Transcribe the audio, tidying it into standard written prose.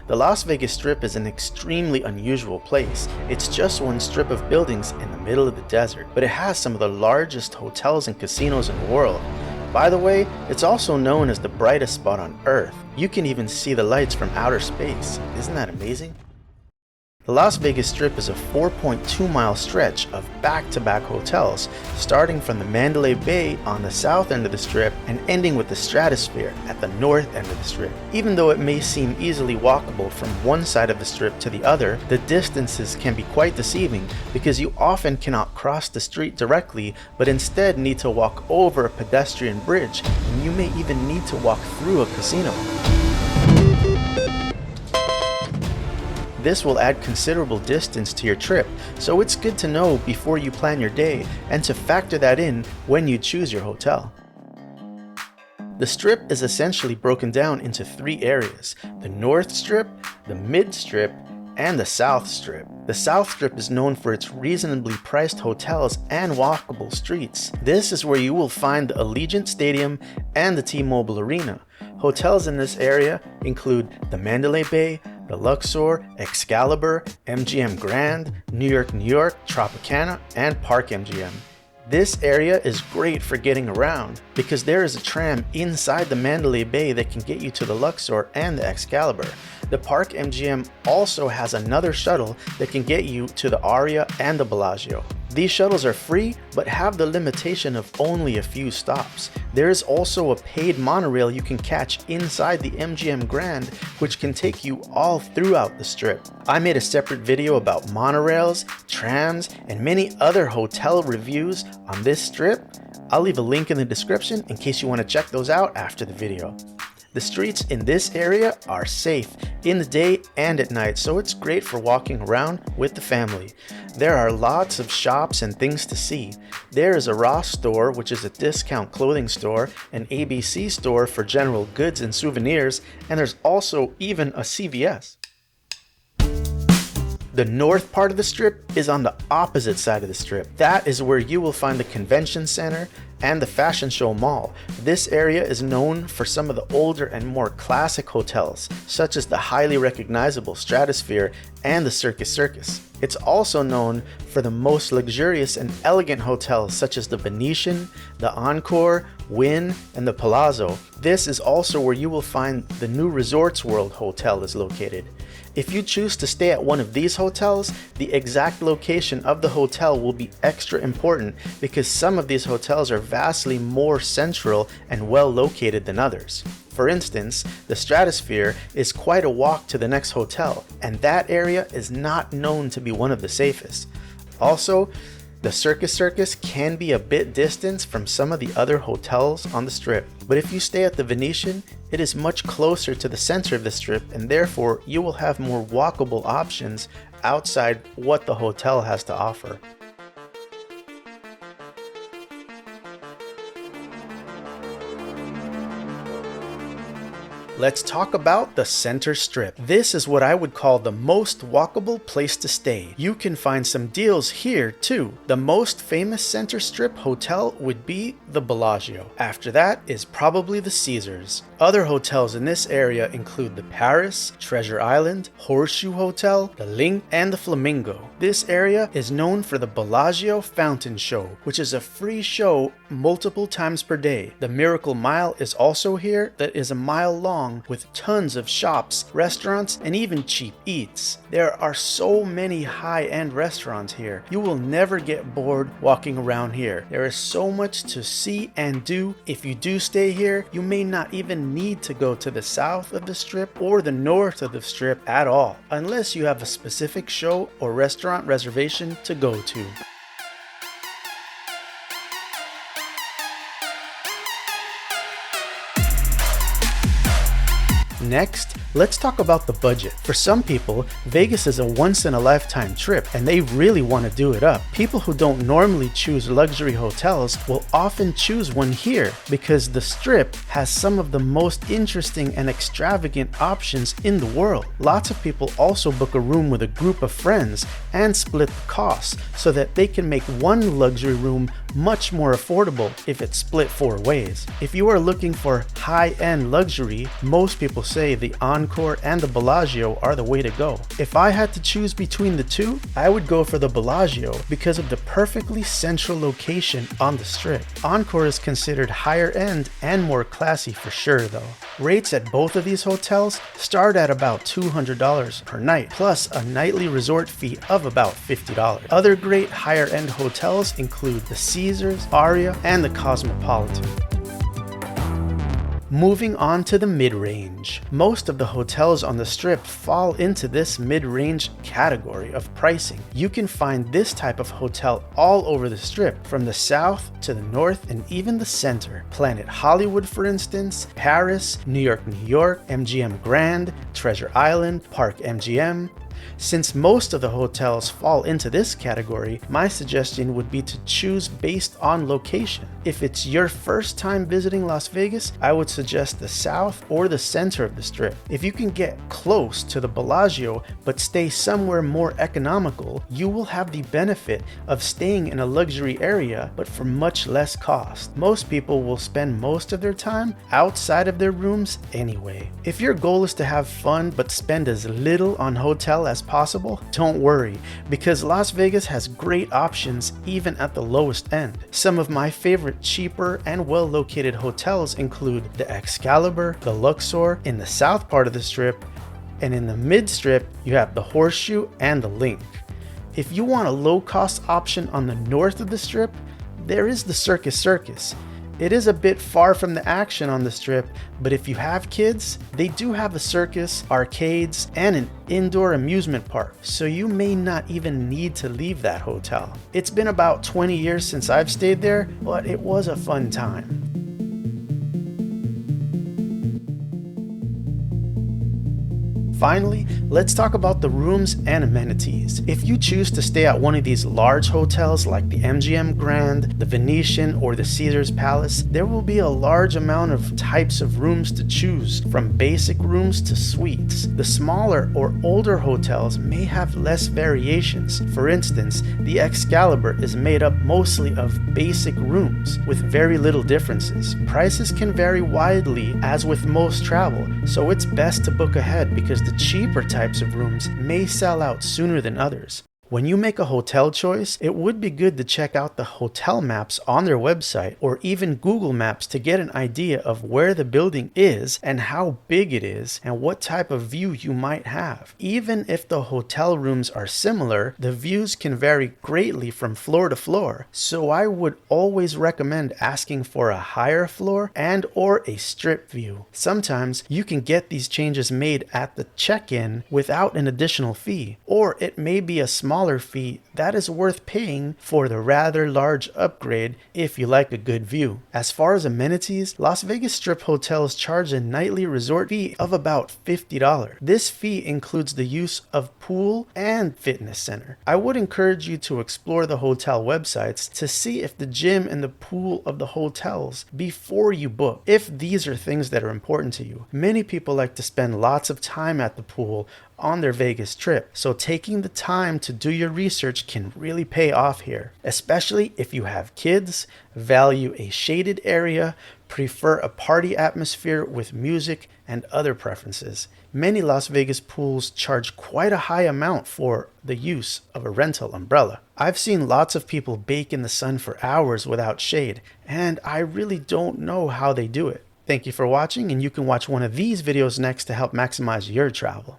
The Las Vegas Strip is an extremely unusual place. It's just one strip of buildings in the middle of the desert, but it has some of the largest hotels and casinos in the world. By the way, it's also known as the brightest spot on Earth. You can even see the lights from outer space. Isn't that amazing? The Las Vegas Strip is a 4.2-mile stretch of back-to-back hotels, starting from the Mandalay Bay on the south end of the Strip and ending with the Stratosphere at the north end of the Strip. Even though it may seem easily walkable from one side of the Strip to the other, the distances can be quite deceiving because you often cannot cross the street directly, but instead need to walk over a pedestrian bridge, and you may even need to walk through a casino. This will add considerable distance to your trip, so it's good to know before you plan your day and to factor that in when you choose your hotel. The Strip is essentially broken down into 3 areas: the North Strip, the Mid Strip, and the South Strip. The South Strip is known for its reasonably priced hotels and walkable streets. This is where you will find the Allegiant Stadium and the T-Mobile Arena. Hotels in this area include the Mandalay Bay, the Luxor, Excalibur, MGM Grand, New York, Tropicana, and Park MGM. This area is great for getting around because there is a tram inside the Mandalay Bay that can get you to the Luxor and the Excalibur. The Park MGM also has another shuttle that can get you to the Aria and the Bellagio. These shuttles are free but have the limitation of only a few stops. There is also a paid monorail you can catch inside the MGM Grand, which can take you all throughout the Strip. I made a separate video about monorails, trams, and many other hotel reviews on this Strip. I'll leave a link in the description in case you want to check those out after the video. The streets in this area are safe in the day and at night, so it's great for walking around with the family. There are lots of shops and things to see. There is a Ross store, which is a discount clothing store, an ABC store for general goods and souvenirs, and there's also even a CVS. The north part of the Strip is on the opposite side of the Strip. That is where you will find the convention center and the Fashion Show Mall. This area is known for some of the older and more classic hotels, such as the highly recognizable Stratosphere and the Circus. It's also known for the most luxurious and elegant hotels such as the Venetian, the Encore, Wynn, and the Palazzo. This is also where you will find the new Resorts World Hotel is located. If you choose to stay at one of these hotels, the exact location of the hotel will be extra important because some of these hotels are vastly more central and well located than others. For instance, the Stratosphere is quite a walk to the next hotel, and that area is not known to be one of the safest. Also, the Circus can be a bit distant from some of the other hotels on the Strip, but if you stay at the Venetian, it is much closer to the center of the Strip, and therefore you will have more walkable options outside what the hotel has to offer. Let's talk about the Center Strip. This is what I would call the most walkable place to stay. You can find some deals here too. The most famous Center Strip hotel would be the Bellagio. After that is probably the Caesars. Other hotels in this area include the Paris, Treasure Island, Horseshoe Hotel, the Link, and the Flamingo. This area is known for the Bellagio Fountain Show, which is a free show multiple times per day. The Miracle Mile is also here, that is a mile long with tons of shops, restaurants, and even cheap eats. There are so many high-end restaurants here. You will never get bored walking around here. There is so much to see and do. If you do stay here, you may not even need to go to the south of the Strip or the north of the Strip at all, unless you have a specific show or restaurant reservation to go to. Next, let's talk about the budget. For some people, Vegas is a once-in-a-lifetime trip and they really want to do it up. People who don't normally choose luxury hotels will often choose one here because the Strip has some of the most interesting and extravagant options in the world. Lots of people also book a room with a group of friends and split the costs so that they can make one luxury room much more affordable if it's split 4 ways. If you are looking for high-end luxury, most people say the Encore and the Bellagio are the way to go. If I had to choose between the two, I would go for the Bellagio because of the perfectly central location on the Strip. Encore is considered higher end and more classy for sure though. Rates at both of these hotels start at about $200 per night, plus a nightly resort fee of about $50. Other great higher end hotels include the Caesars, Aria, and the Cosmopolitan. Moving on to the mid-range. Most of the hotels on the Strip fall into this mid-range category of pricing. You can find this type of hotel all over the Strip, from the south to the north and even the center. Planet Hollywood, for instance, Paris, New York, MGM Grand, Treasure Island, Park MGM. Since most of the hotels fall into this category, my suggestion would be to choose based on location. If it's your first time visiting Las Vegas, I would suggest the south or the center of the Strip. If you can get close to the Bellagio but stay somewhere more economical, you will have the benefit of staying in a luxury area but for much less cost. Most people will spend most of their time outside of their rooms anyway. If your goal is to have fun but spend as little on hotel as possible, don't worry, because Las Vegas has great options even at the lowest end. Some of my favorite cheaper and well-located hotels include the Excalibur, the Luxor in the south part of the Strip, and in the mid-strip you have the Horseshoe and the Link. If you want a low-cost option on the north of the Strip, there is the Circus. It is a bit far from the action on the Strip, but if you have kids, they do have a circus, arcades, and an indoor amusement park, so you may not even need to leave that hotel. It's been about 20 years since I've stayed there, but it was a fun time. Finally, let's talk about the rooms and amenities. If you choose to stay at one of these large hotels like the MGM Grand, the Venetian, or the Caesars Palace, there will be a large amount of types of rooms to choose, from basic rooms to suites. The smaller or older hotels may have less variations. For instance, the Excalibur is made up mostly of basic rooms with very little differences. Prices can vary widely as with most travel, so it's best to book ahead because the cheaper types of rooms may sell out sooner than others. When you make a hotel choice, it would be good to check out the hotel maps on their website or even Google Maps to get an idea of where the building is and how big it is and what type of view you might have. Even if the hotel rooms are similar, the views can vary greatly from floor to floor, so I would always recommend asking for a higher floor and or a strip view. Sometimes you can get these changes made at the check-in without an additional fee, or it may be a small fee that is worth paying for the rather large upgrade if you like a good view. As far as amenities, Las Vegas Strip hotels charge a nightly resort fee of about $50. This fee includes the use of pool and fitness center. I would encourage you to explore the hotel websites to see if the gym and the pool of the hotels before you book, if these are things that are important to you. Many people like to spend lots of time at the pool on their Vegas trip, so taking the time to do your research can really pay off here, especially if you have kids, value a shaded area, prefer a party atmosphere with music and other preferences. Many Las Vegas pools charge quite a high amount for the use of a rental umbrella. I've seen lots of people bake in the sun for hours without shade, and I really don't know how they do it. Thank you for watching, and you can watch one of these videos next to help maximize your travel.